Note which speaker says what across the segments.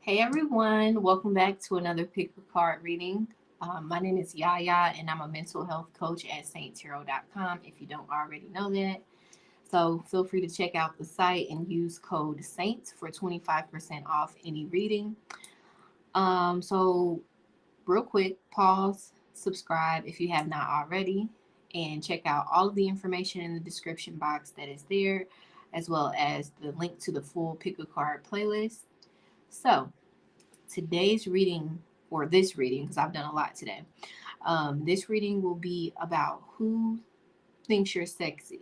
Speaker 1: Hey everyone, welcome back to another Pick a Card reading. My name is Yaya and I'm a mental health coach at Saintuality.com if you don't already know that. So feel free to check out the site and use code SAINT for 25% off any reading. So real quick, pause, subscribe if you have not already, and check out all of the information in the description box that is there, as well as the link to the full Pick a Card playlist. So today's reading, or this reading, because I've done a lot today, this reading will be about who thinks you're sexy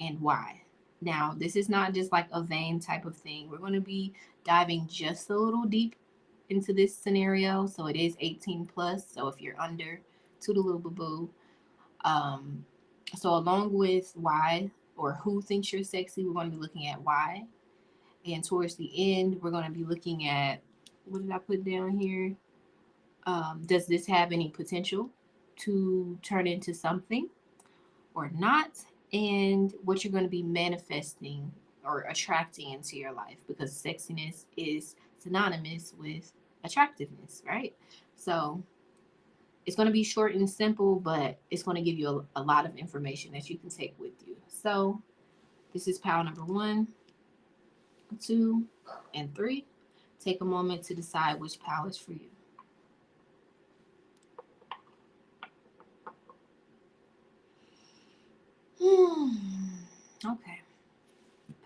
Speaker 1: and why. Now, this is not just like a vain type of thing. We're going to be diving just a little deep into this scenario. So it is 18 plus. So if you're under, to the little boo boo. Um, so along with why or who thinks you're sexy, we're going to be looking at why. And towards the end, we're going to be looking at, what did I put down here? Does this have any potential to turn into something or not? And what you're going to be manifesting or attracting into your life, because sexiness is synonymous with attractiveness, right? So it's going to be short and simple, but it's going to give you a lot of information that you can take with you. So this is pile number 1, 2, and 3. Take a moment to decide which pile is for you. Okay.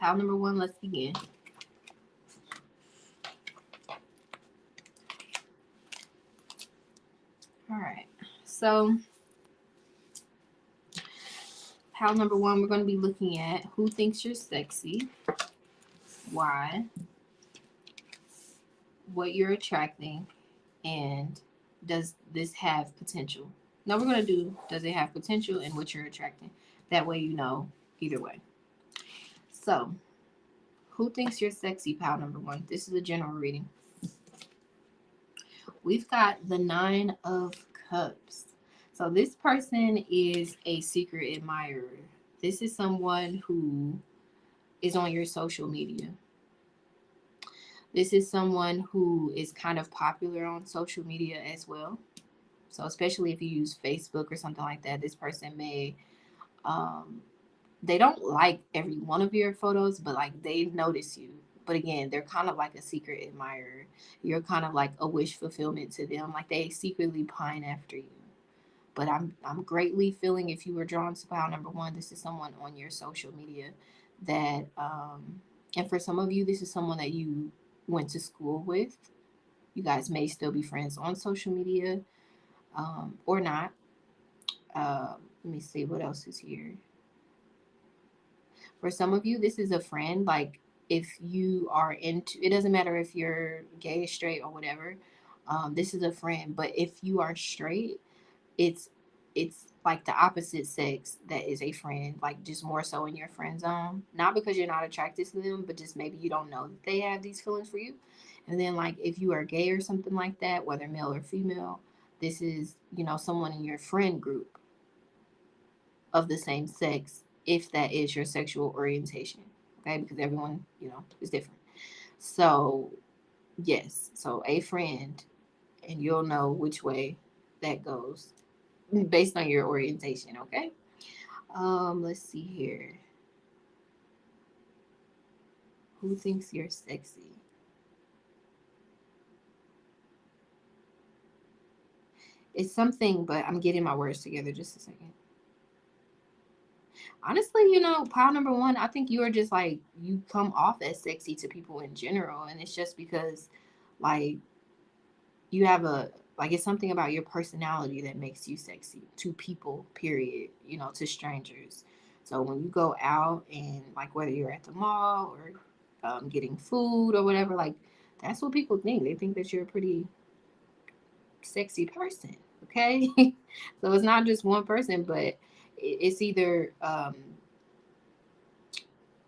Speaker 1: Pile number 1, let's begin. All right. So, pile number 1, we're going to be looking at who thinks you're sexy, why, what you're attracting, and does this have potential? Now, we're going to do does it have potential and what you're attracting. That way, you know either way. So, who thinks you're sexy, pile number 1? This is a general reading. We've got the 9 of Cups. So this person is a secret admirer. This is someone who is on your social media. This is someone who is kind of popular on social media as well. So especially if you use Facebook or something like that, this person may um, they don't like every one of your photos, but like they notice you. But again, they're kind of like a secret admirer. You're kind of like a wish fulfillment to them. Like they secretly pine after you. But I'm greatly feeling, if you were drawn to pile number 1, this is someone on your social media that and for some of you, this is someone that you went to school with. You guys may still be friends on social media, or not. Let me see what else is here. For some of you, this is a friend. Like if you are into, it doesn't matter if you're gay, straight, or whatever. This is a friend. But if you are straight, it's it's like the opposite sex that is a friend, like just more so in your friend zone. Not because you're not attracted to them, but just maybe you don't know that they have these feelings for you. And then like if you are gay or something like that, whether male or female, this is, someone in your friend group of the same sex, if that is your sexual orientation. Okay, because everyone, is different. So yes, so a friend, and you'll know which way that goes based on your orientation. Okay. Let's see here. Who thinks you're sexy? It's something, but I'm getting my words together. Just a second. Honestly, pile number 1, I think you are just like, you come off as sexy to people in general, and it's just because, like, you have like, it's something about your personality that makes you sexy to people, period, to strangers. So when you go out and, like, whether you're at the mall or getting food or whatever, like, that's what people think. They think that you're a pretty sexy person. Okay. So it's not just one person, but it's either,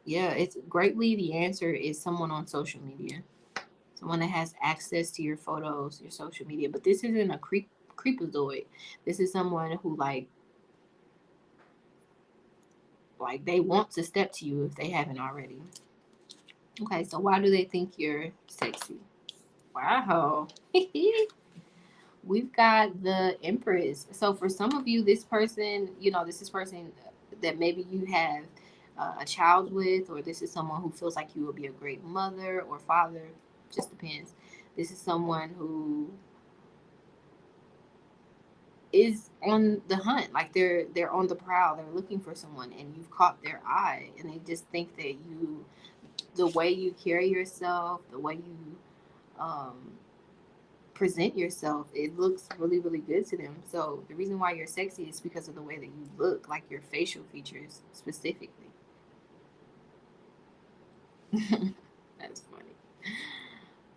Speaker 1: yeah, it's greatly, the answer is someone on social media, someone that has access to your photos, your social media. But this isn't a creepazoid. This is someone who like they want to step to you if they haven't already. Okay, so why do they think you're sexy? Wow. We've got the Empress. So for some of you, this person, this is person that maybe you have a child with, or this is someone who feels like you will be a great mother or father. Just depends. This is someone who is on the hunt, like they're on the prowl, they're looking for someone, and you've caught their eye, and they just think that the way you carry yourself, the way you um, present yourself, it looks really, really good to them. So the reason why you're sexy is because of the way that you look, like your facial features specifically. That's funny.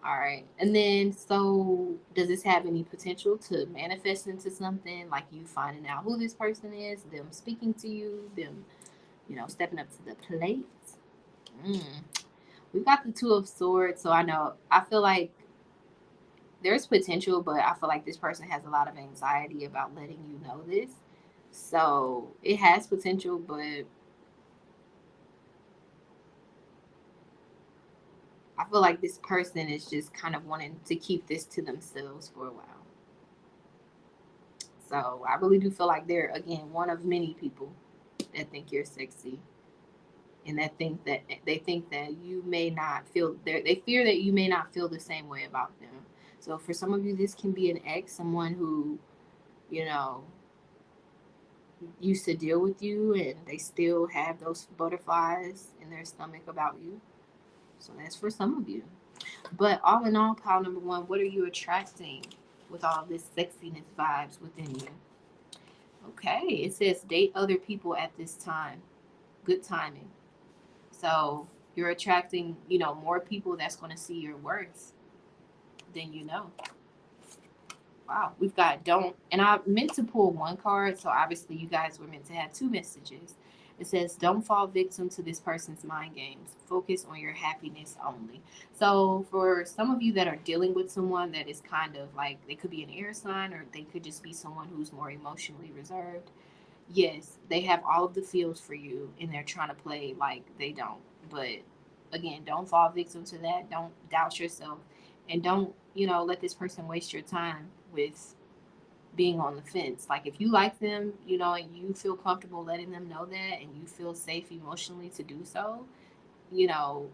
Speaker 1: All right. And then, so does this have any potential to manifest into something, like you finding out who this person is, them speaking to you, them, stepping up to the plate? Mm. We've got the Two of Swords. So I feel like there's potential, but I feel like this person has a lot of anxiety about letting you know this. So it has potential, but I feel like this person is just kind of wanting to keep this to themselves for a while. So I really do feel like they're, again, one of many people that think you're sexy, and they think that you may not feel, they fear that you may not feel the same way about them. So for some of you, this can be an ex, someone who, you know, used to deal with you and they still have those butterflies in their stomach about you. So that's for some of you. But all in all, pile number one, what are you attracting with all this sexiness vibes within you? Okay, it says date other people at this time. Good timing. So you're attracting, more people that's going to see your worth than you know. Wow, we've got don't, and I meant to pull one card, so obviously you guys were meant to have two messages. It says, don't fall victim to this person's mind games. Focus on your happiness only. So, for some of you that are dealing with someone that is kind of like, they could be an air sign, or they could just be someone who's more emotionally reserved. Yes, they have all of the feels for you, and they're trying to play like they don't. But again, don't fall victim to that. Don't doubt yourself, and don't, let this person waste your time with being on the fence. Like, if you like them, and you feel comfortable letting them know that, and you feel safe emotionally to do so, you know,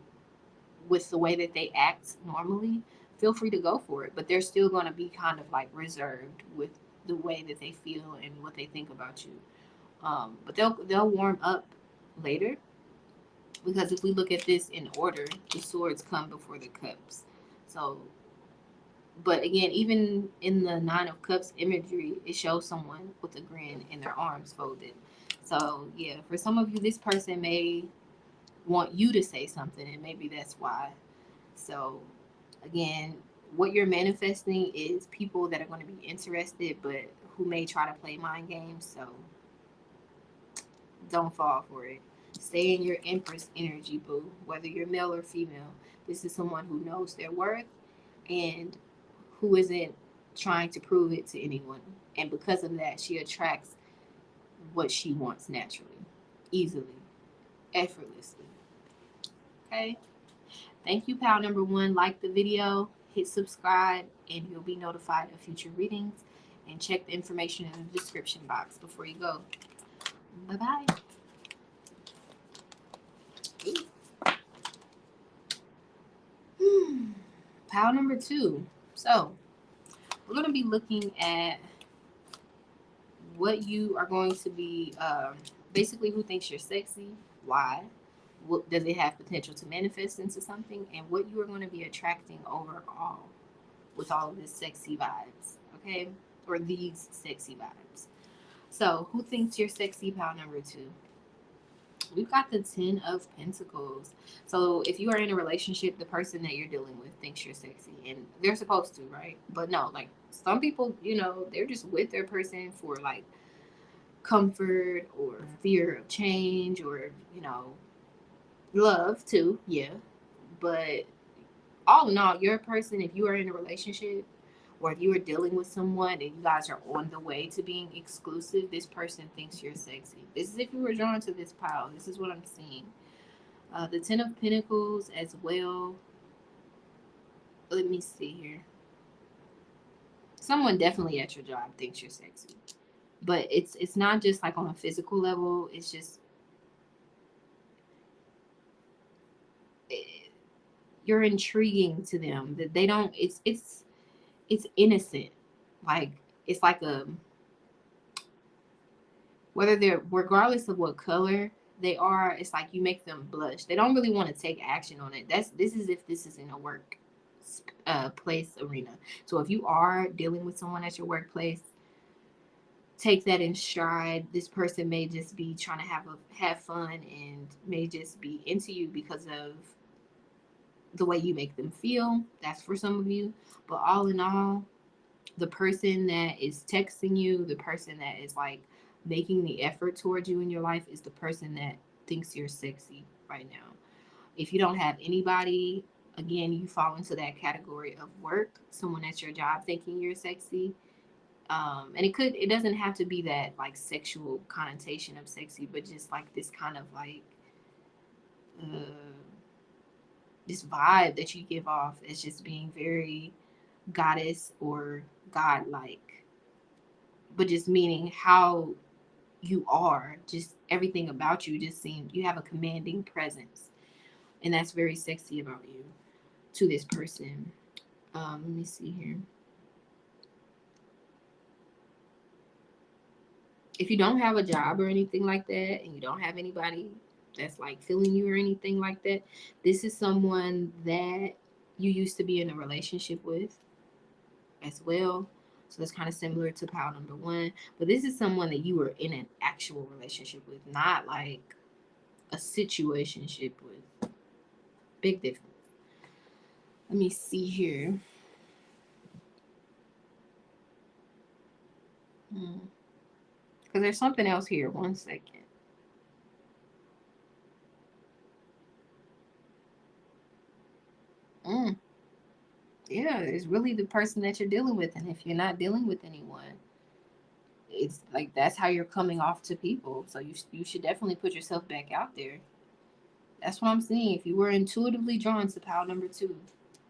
Speaker 1: with the way that they act normally, feel free to go for it. But they're still going to be kind of like reserved with the way that they feel and what they think about you. But they'll warm up later, because if we look at this in order, the swords come before the cups. So, but again, even in the Nine of Cups imagery, it shows someone with a grin and their arms folded. So yeah, for some of you, this person may want you to say something, and maybe that's why. So again, what you're manifesting is people that are going to be interested, but who may try to play mind games. So don't fall for it. Stay in your Empress energy, boo. Whether you're male or female, this is someone who knows their worth and who isn't trying to prove it to anyone. And because of that, she attracts what she wants naturally, easily, effortlessly. Okay? Thank you, pal number one. Like the video, hit subscribe, and you'll be notified of future readings. And check the information in the description box before you go. Bye bye. Pile number two. So we're going to be looking at what you are going to be, basically, who thinks you're sexy, why, what does it have potential to manifest into something, and what you are going to be attracting overall with all of this sexy vibes, okay? Or these sexy vibes. So who thinks you're sexy? Pile number two. We've got the Ten of Pentacles. So if you are in a relationship, the person that you're dealing with thinks you're sexy, and they're supposed to, right? But no, like some people, they're just with their person for like comfort or fear of change, or love too, yeah. But all in all, you're a person, if you are in a relationship or if you are dealing with someone and you guys are on the way to being exclusive, this person thinks you're sexy. This is if you were drawn to this pile. This is what I'm seeing. The Ten of Pentacles as well. Let me see here. Someone definitely at your job thinks you're sexy, but it's not just like on a physical level. It's just eh, you're intriguing to them. That they don't. It's innocent. Like it's like a whether they're regardless of what color they are, it's like you make them blush. They don't really want to take action on it. This is if this is in a work place arena. So if you are dealing with someone at your workplace, take that in stride. This person may just be trying to have fun and may just be into you because of the way you make them feel. That's for some of you. But all in all, the person that is texting you, the person that is like making the effort towards you in your life is the person that thinks you're sexy right now. If you don't have anybody, again, you fall into that category of work, someone at your job thinking you're sexy. And it doesn't have to be that like sexual connotation of sexy, but just like this kind of like, uh, this vibe that you give off as just being very goddess or godlike, but just meaning how you are, just everything about you just seems you have a commanding presence, and that's very sexy about you to this person. Let me see here. If you don't have a job or anything like that, and you don't have anybody that's like feeling you or anything like that, this is someone that you used to be in a relationship with as well. So that's kind of similar to pile number one. But this is someone that you were in an actual relationship with, not like a situationship with. Big difference. Let me see here. Because there's something else here. One second. Mm. Yeah, it's really the person that you're dealing with. And if you're not dealing with anyone, it's like that's how you're coming off to people. So you should definitely put yourself back out there. That's what I'm saying. If you were intuitively drawn to pile number two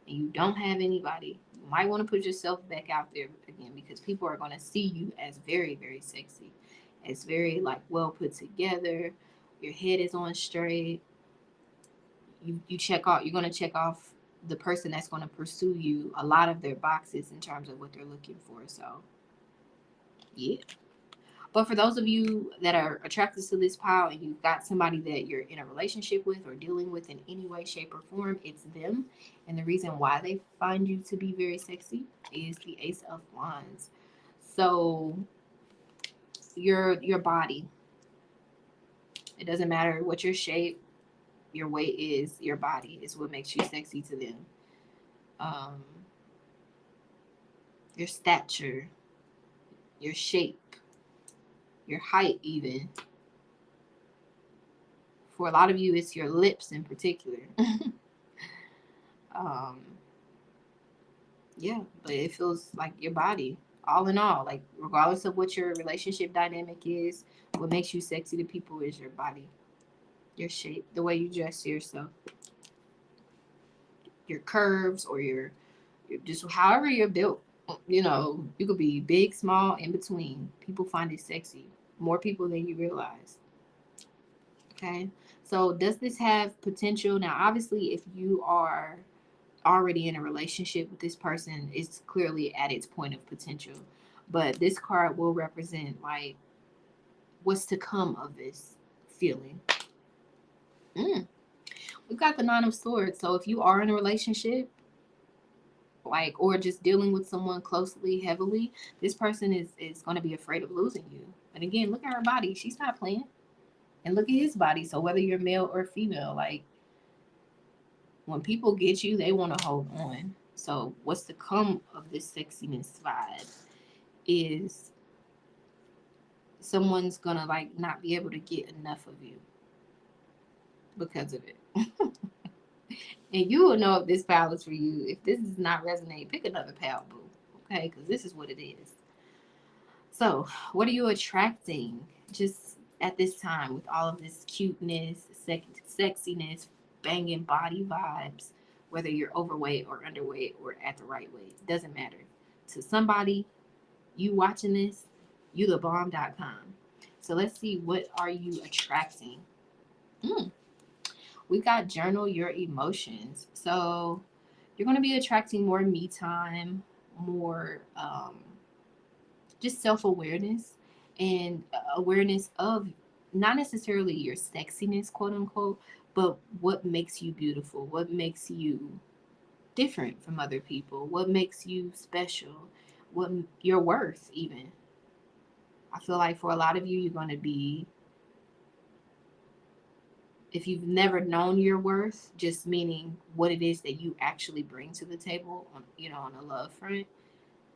Speaker 1: and you don't have anybody, you might want to put yourself back out there again because people are going to see you as very, very sexy. It's very like well put together. Your head is on straight. You check out. You're going to check off the person that's going to pursue you a lot of their boxes in terms of what they're looking for. So yeah. But for those of you that are attracted to this pile and you've got somebody that you're in a relationship with or dealing with in any way, shape, or form, it's them. And the reason why they find you to be very sexy is the Ace of Wands. So your body, it doesn't matter what your shape, your weight is, your body is what makes you sexy to them. Um, your stature, your shape, your height, even. For a lot of you, it's your lips in particular. um, yeah, but it feels like your body, all in all, like regardless of what your relationship dynamic is, what makes you sexy to people is your body, your shape, the way you dress yourself, your curves, or your just however you're built. You know, you could be big, small, in between. People find it sexy. More people than you realize. Okay. So does this have potential? Now, obviously, if you are already in a relationship with this person, it's clearly at its point of potential. But this card will represent like what's to come of this feeling. Mm. We've got the Nine of Swords. So if you are in a relationship, like or just dealing with someone closely, heavily, this person is going to be afraid of losing you. And again, look at her body; she's not playing. And look at his body. So whether you're male or female, like when people get you, they want to hold on. So what's to come of this sexiness vibe is someone's gonna like not be able to get enough of you because of it. And you will know if this pal is for you. If this does not resonate, pick another pal, boo. Okay, because this is what it is. So, what are you attracting just at this time with all of this cuteness, sexiness, banging body vibes? whether you're overweight or underweight or at the right weight. It doesn't matter. To somebody, you watching this, you the bomb.com. So let's see, what are you attracting? We got journal your emotions. So you're going to be attracting more me time, more just self awareness, and awareness of not necessarily your sexiness, quote unquote, but what makes you beautiful, what makes you different from other people, what makes you special, what your worth, even. I feel like for a lot of you, you're going to be, if you've never known your worth, just meaning what it is that you actually bring to the table on, on a love front,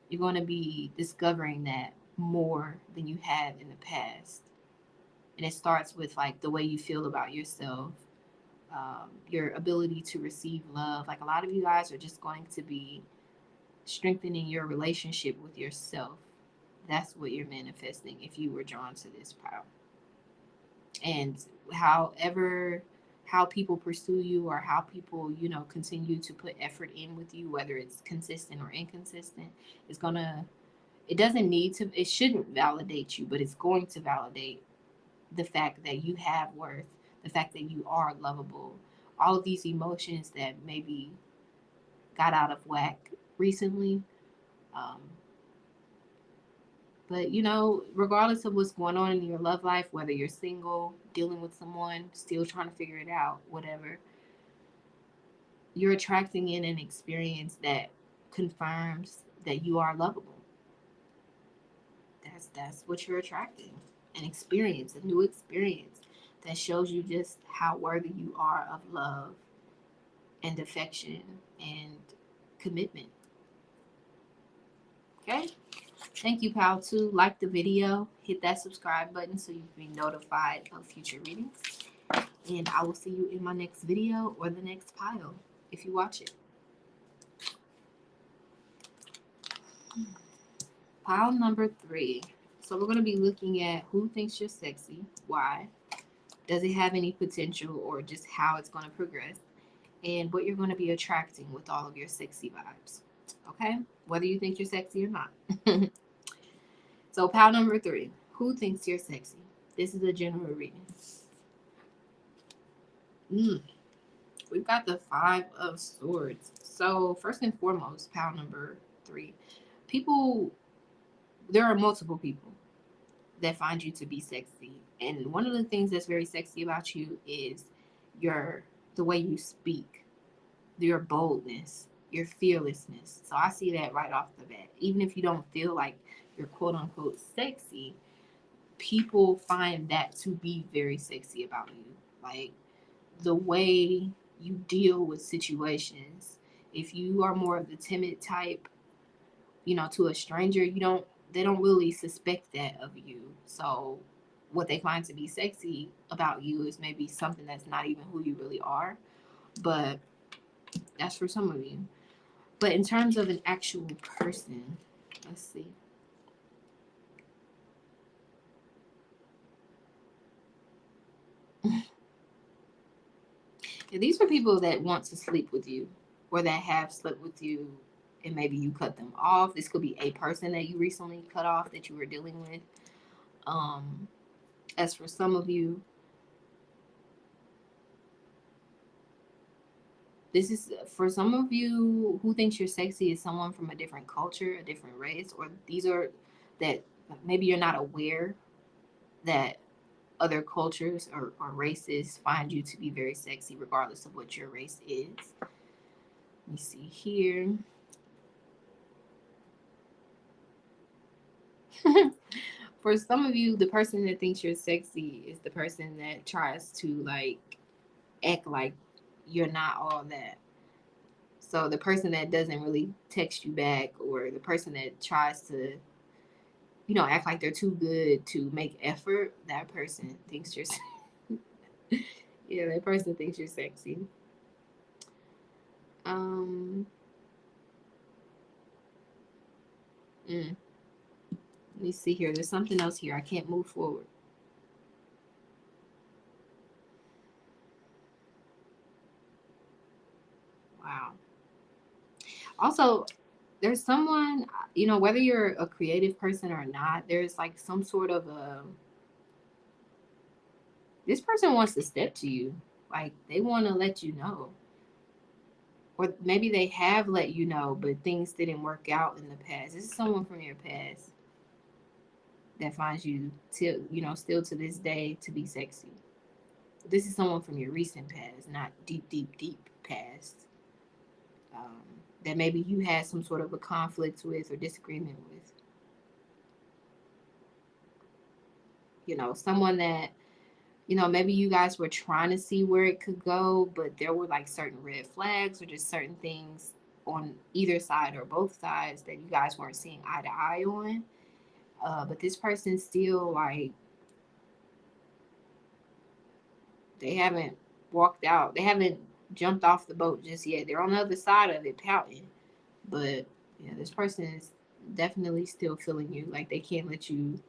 Speaker 1: you're going to be discovering that more than you have in the past. And it starts with like the way you feel about yourself, your ability to receive love. Like a lot of you guys are just going to be strengthening your relationship with yourself. That's what you're manifesting if you were drawn to this pile. And however, how people pursue you, or how people, continue to put effort in with you, whether it's consistent or inconsistent, it's gonna, it doesn't need to, it shouldn't validate you, but it's going to validate the fact that you have worth, the fact that you are lovable, all of these emotions that maybe got out of whack recently. Um, but regardless of what's going on in your love life, whether you're single, dealing with someone, still trying to figure it out, whatever, you're attracting in an experience that confirms that you are lovable. That's what you're attracting. An experience, a new experience that shows you just how worthy you are of love and affection and commitment. Okay? Thank you, pal. Too. Like the video, hit that subscribe button so you can be notified of future readings. And I will see you in my next video or the next pile if you watch it. Pile number 3. So we're going to be looking at who thinks you're sexy, why, does it have any potential, or just how it's going to progress, and what you're going to be attracting with all of your sexy vibes. Okay? Whether you think you're sexy or not. So pile number 3. Who thinks you're sexy? This is a general reading. We've got the 5 of Swords. So first and foremost, pile number 3. There are multiple people that find you to be sexy. And one of the things that's very sexy about you is the way you speak, your boldness, your fearlessness. So I see that right off the bat. Even if you don't feel like you're quote unquote sexy, people find that to be very sexy about you. Like the way you deal with situations. If you are more of the timid type, to a stranger, they don't really suspect that of you. So what they find to be sexy about you is maybe something that's not even who you really are. But that's for some of you. But in terms of an actual person, let's see. Yeah, these are people that want to sleep with you, or that have slept with you, and maybe you cut them off. This could be a person that you recently cut off that you were dealing with. As for some of you, this is for some of you who thinks you're sexy is someone from a different culture, a different race, or these are that maybe you're not aware that other cultures or races find you to be very sexy regardless of what your race is. Let me see here. For some of you, the person that thinks you're sexy is the person that tries to like act like you're not all that. So the person that doesn't really text you back, or the person that tries to, act like they're too good to make effort, that person thinks you're yeah, that person thinks you're sexy. Um let me see here. There's something else here. I can't move forward. Wow. Also, there's someone, whether you're a creative person or not, there's like some sort of this person wants to step to you. Like they want to let you know. Or maybe they have let you know, but things didn't work out in the past. This is someone from your past that finds you till, still to this day to be sexy. This is someone from your recent past, not deep, deep, deep past. Um, that maybe you had some sort of a conflict with or disagreement with. Someone that, maybe you guys were trying to see where it could go, but there were like certain red flags or just certain things on either side or both sides that you guys weren't seeing eye to eye on. But this person still, like, they haven't walked out. They haven't jumped off the boat just yet. They're on the other side of it pouting. But yeah, this person is definitely still feeling you. Like they can't let you,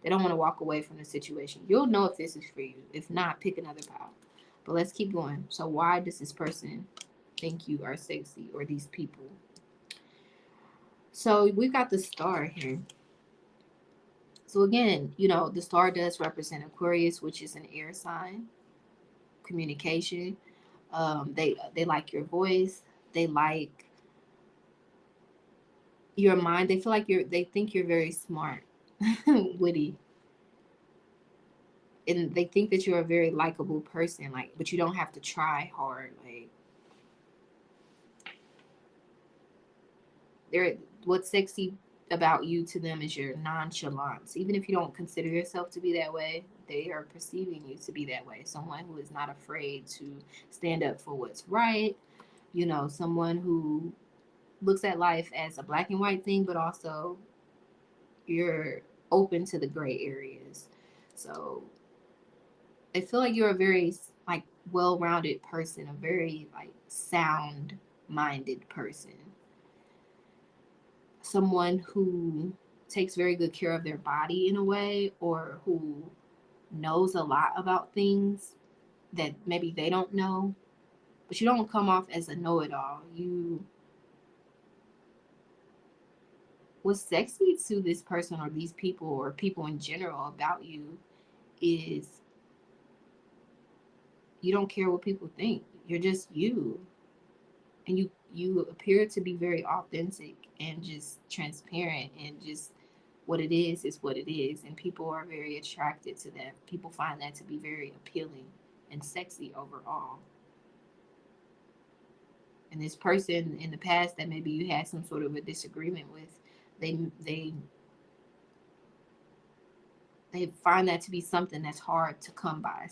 Speaker 1: they don't want to walk away from the situation. You'll know if this is for you. If not, pick another pal. But let's keep going. So why does this person think you are sexy, or these people? So we've got the star here. So again, the star does represent Aquarius, which is an air sign. Communication. They like your voice. They like your mind. They feel like they think you're very smart, witty, and they think that you're a very likable person. Like, but you don't have to try hard. Like, they're what's sexy about you to them is your nonchalance. Even if you don't consider yourself to be that way, they are perceiving you to be that way. Someone who is not afraid to stand up for what's right. Someone who looks at life as a black and white thing, but also you're open to the gray areas. So I feel like you're a very like well-rounded person, a very like sound-minded person. Someone who takes very good care of their body in a way, or who knows a lot about things that maybe they don't know, but you don't come off as a know-it-all. What's sexy to this person or these people or people in general about you is you don't care what people think. You're just you. And you appear to be very authentic and just transparent, and just what it is what it is, and people are very attracted to that. People find that to be very appealing and sexy overall. And this person in the past that maybe you had some sort of a disagreement with, they they they find that to be something that's hard to come by.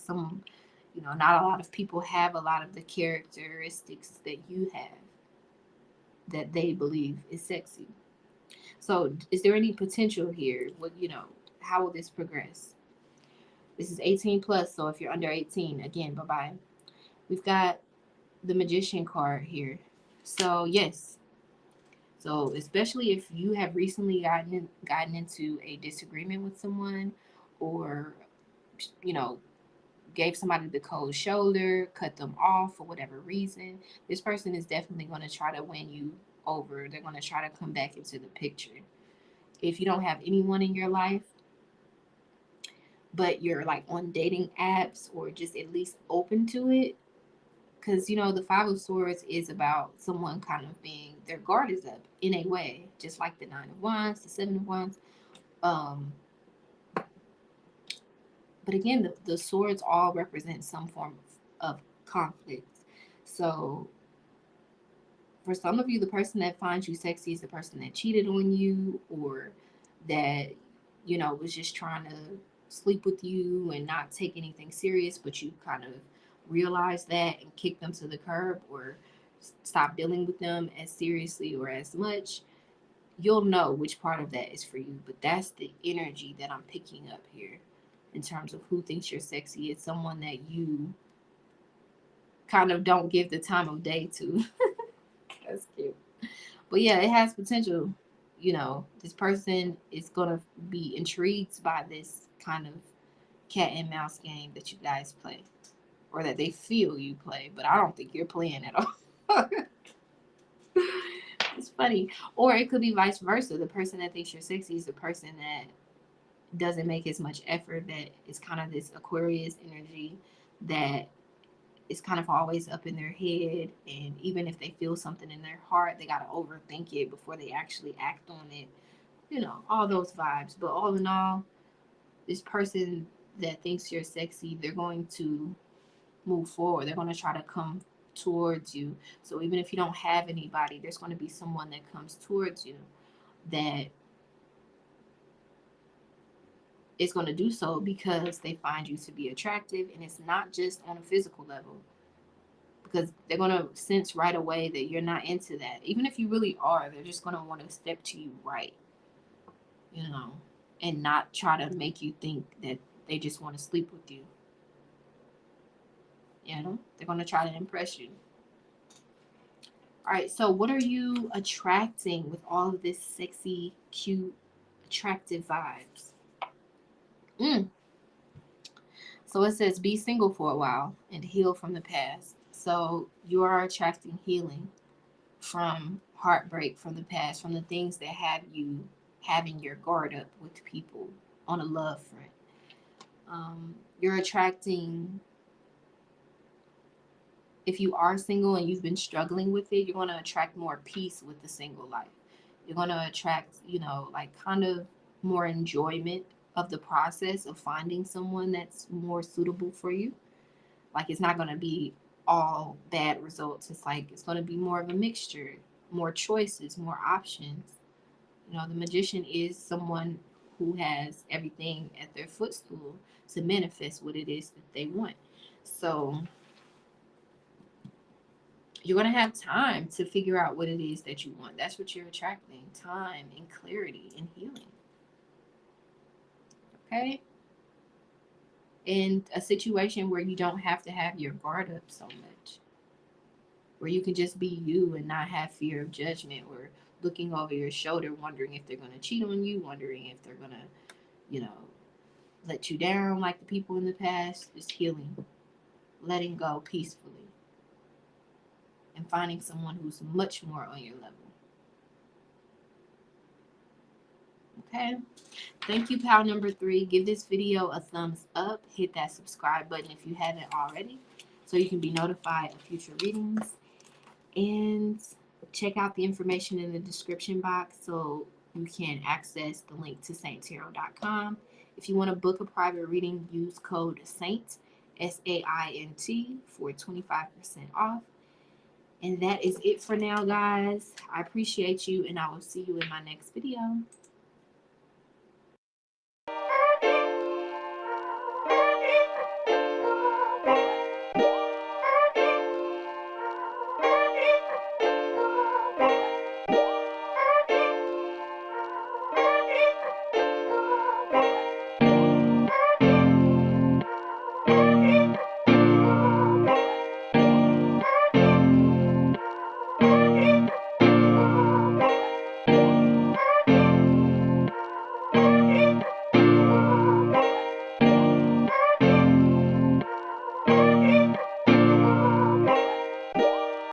Speaker 1: Not a lot of people have a lot of the characteristics that you have that they believe is sexy. So, is there any potential here? How will this progress? This is 18 plus, so if you're under 18, again, bye bye. We've got the Magician card here. So, yes. So, especially if you have recently gotten into a disagreement with someone, or, you know, gave somebody the cold shoulder, cut them off for whatever reason, this person is definitely going to try to win you over. They're going to try to come back into the picture. If you don't have anyone in your life, but you're like on dating apps or just at least open to it, because the Five of Swords is about someone kind of being, their guard is up in a way, just like the Nine of Wands, the Seven of Wands. Um, but again, the swords all represent some form of conflict. So for some of you, the person that finds you sexy is the person that cheated on you, or that, was just trying to sleep with you and not take anything serious, but you kind of realized that and kicked them to the curb, or stop dealing with them as seriously or as much. You'll know which part of that is for you, but that's the energy that I'm picking up here in terms of who thinks you're sexy. It's someone that you kind of don't give the time of day to. That's cute. But yeah, it has potential. This person is going to be intrigued by this kind of cat and mouse game that you guys play, or that they feel you play, but I don't think you're playing at all. This funny. Or it could be vice versa. The person that thinks you're sexy is the person that doesn't make as much effort, that is kind of this Aquarius energy that is kind of always up in their head. And even if they feel something in their heart, they got to overthink it before they actually act on it. You know, all those vibes. But all in all, this person that thinks you're sexy, they're going to move forward. They're going to try to come towards you. So even if you don't have anybody, there's going to be someone that comes towards you that is going to do so because they find you to be attractive. And it's not just on a physical level, because they're going to sense right away that you're not into that. Even if you really are, they're just going to want to step to you right, you know, and not try to make you think that they just want to sleep with you. You know, they're going to try to impress you. All right, so what are you attracting with all of this sexy, cute, attractive vibes? Mm. So it says be single for a while and heal from the past. So you are attracting healing from heartbreak from the past, from the things that have you having your guard up with people on a love front. You're attracting, if you are single and you've been struggling with it, you're going to attract more peace with the single life. You're going to attract, you know, like kind of more enjoyment of the process of finding someone that's more suitable for you. Like it's not going to be all bad results. It's like it's going to be more of a mixture, more choices, more options. You know, the magician is someone who has everything at their footstool to manifest what it is that they want. So you're going to have time to figure out what it is that you want. That's what you're attracting: time and clarity and healing. Okay? In a situation where you don't have to have your guard up so much, where you can just be you and not have fear of judgment or looking over your shoulder, wondering if they're going to cheat on you, wondering if they're going to, you know, let you down like the people in the past. Just healing, letting go peacefully, and finding someone who's much more on your level. Okay? Thank you, pal number 3. Give this video a thumbs up. Hit that subscribe button if you haven't already, so you can be notified of future readings. And check out the information in the description box so you can access the link to sainttarot.com. If you want to book a private reading, use code SAINT, SAINT, for 25% off. And that is it for now, guys. I appreciate you, and I will see you in my next video.